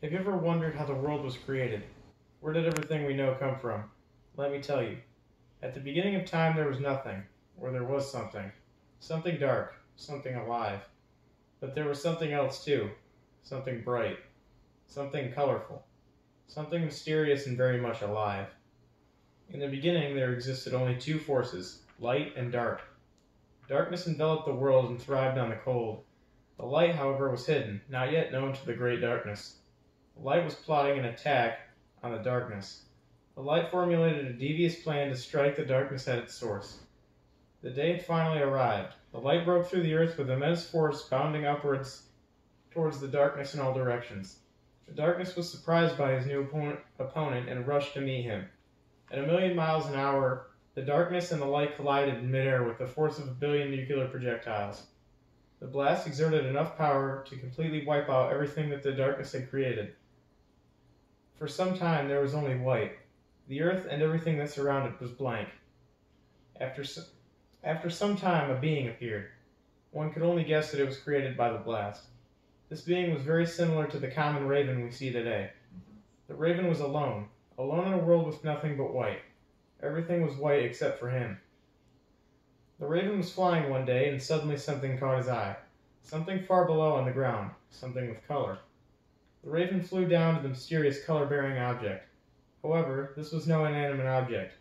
Have you ever wondered how the world was created? Where did everything we know come from? Let me tell you. At the beginning of time there was nothing, or there was something. Something dark, something alive. But there was something else too. Something bright. Something colorful. Something mysterious and very much alive. In the beginning there existed only two forces, light and dark. Darkness enveloped the world and thrived on the cold. The light, however, was hidden, not yet known to the great darkness. The light was plotting an attack on the darkness. The light formulated a devious plan to strike the darkness at its source. The day had finally arrived. The light broke through the earth with immense force, bounding upwards towards the darkness in all directions. The darkness was surprised by his new opponent and rushed to meet him. At 1,000,000 miles an hour, the darkness and the light collided in midair with the force of 1 billion nuclear projectiles. The blast exerted enough power to completely wipe out everything that the darkness had created. For some time there was only white. The earth and everything that surrounded it was blank. After some time, a being appeared. One could only guess that it was created by the blast. This being was very similar to the common raven we see today. The raven was alone in a world with nothing but white. Everything was white except for him. The raven was flying one day, and suddenly something caught his eye. Something far below on the ground, something with color. The raven flew down to the mysterious color-bearing object. However, this was no inanimate object.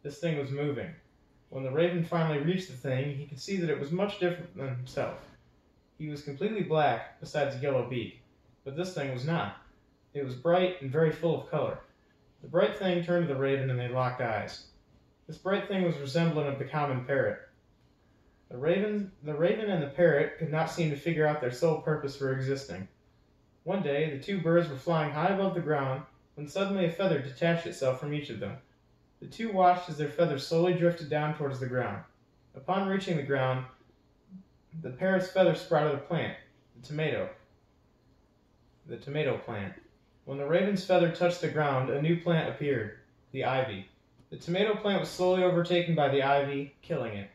This thing was moving. When the raven finally reached the thing, he could see that it was much different than himself. He was completely black, besides a yellow beak. But this thing was not. It was bright and very full of color. The bright thing turned to the raven, and they locked eyes. This bright thing was resemblant of the common parrot. The raven and the parrot could not seem to figure out their sole purpose for existing. One day, the two birds were flying high above the ground, when suddenly a feather detached itself from each of them. The two watched as their feathers slowly drifted down towards the ground. Upon reaching the ground, the parrot's feather sprouted a plant, the tomato plant. When the raven's feather touched the ground, a new plant appeared, the ivy. The tomato plant was slowly overtaken by the ivy, killing it.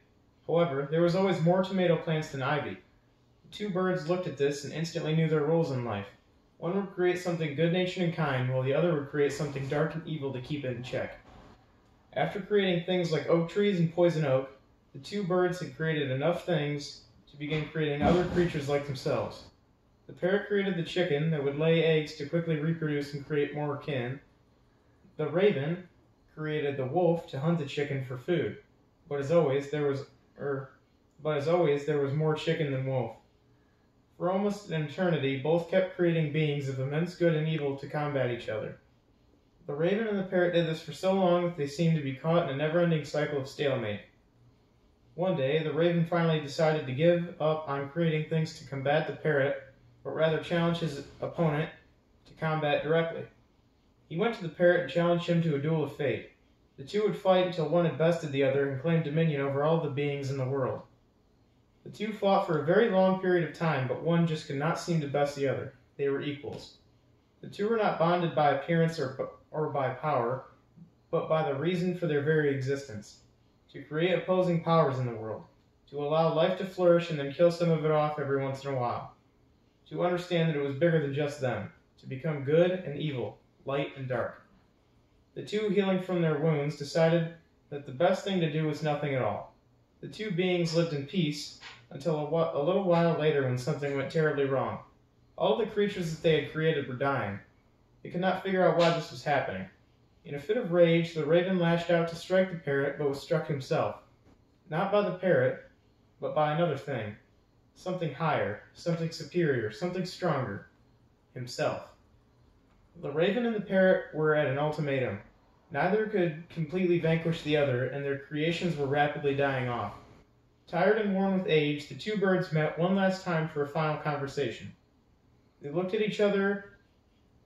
However, there was always more tomato plants than ivy. The two birds looked at this and instantly knew their roles in life. One would create something good-natured and kind, while the other would create something dark and evil to keep it in check. After creating things like oak trees and poison oak, the two birds had created enough things to begin creating other creatures like themselves. The parrot created the chicken that would lay eggs to quickly reproduce and create more kin. The raven created the wolf to hunt the chicken for food. But as always, there was more chicken than wolf. For almost an eternity, both kept creating beings of immense good and evil to combat each other. The raven and the parrot did this for so long that they seemed to be caught in a never-ending cycle of stalemate. One day, the raven finally decided to give up on creating things to combat the parrot, but rather challenge his opponent to combat directly. He went to the parrot and challenged him to a duel of fate. The two would fight until one had bested the other and claimed dominion over all the beings in the world. The two fought for a very long period of time, but one just could not seem to best the other. They were equals. The two were not bonded by appearance or by power, but by the reason for their very existence. To create opposing powers in the world. To allow life to flourish and then kill some of it off every once in a while. To understand that it was bigger than just them. To become good and evil, light and dark. The two, healing from their wounds, decided that the best thing to do was nothing at all. The two beings lived in peace until a little while later when something went terribly wrong. All the creatures that they had created were dying. They could not figure out why this was happening. In a fit of rage, the raven lashed out to strike the parrot, but was struck himself. Not by the parrot, but by another thing. Something higher, something superior, something stronger. Himself. The raven and the parrot were at an ultimatum. Neither could completely vanquish the other, and their creations were rapidly dying off. Tired and worn with age, the two birds met one last time for a final conversation. They looked at each other,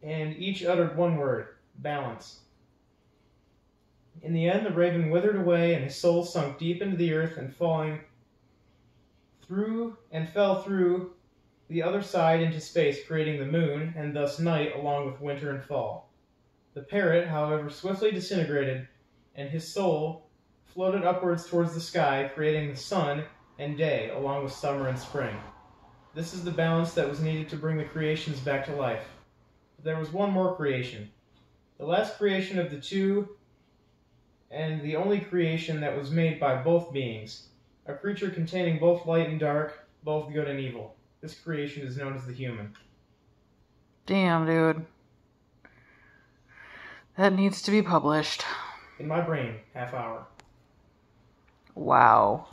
and each uttered one word, balance. In the end, the raven withered away, and his soul sunk deep into the earth and fell through the other side into space, creating the moon, and thus night, along with winter and fall. The parrot, however, swiftly disintegrated, and his soul floated upwards towards the sky, creating the sun and day, along with summer and spring. This is the balance that was needed to bring the creations back to life. there was one more creation. The last creation of the two, and the only creation that was made by both beings. A creature containing both light and dark, both good and evil. This creation is known as the human. Damn, dude. That needs to be published. In my brain, half hour. Wow.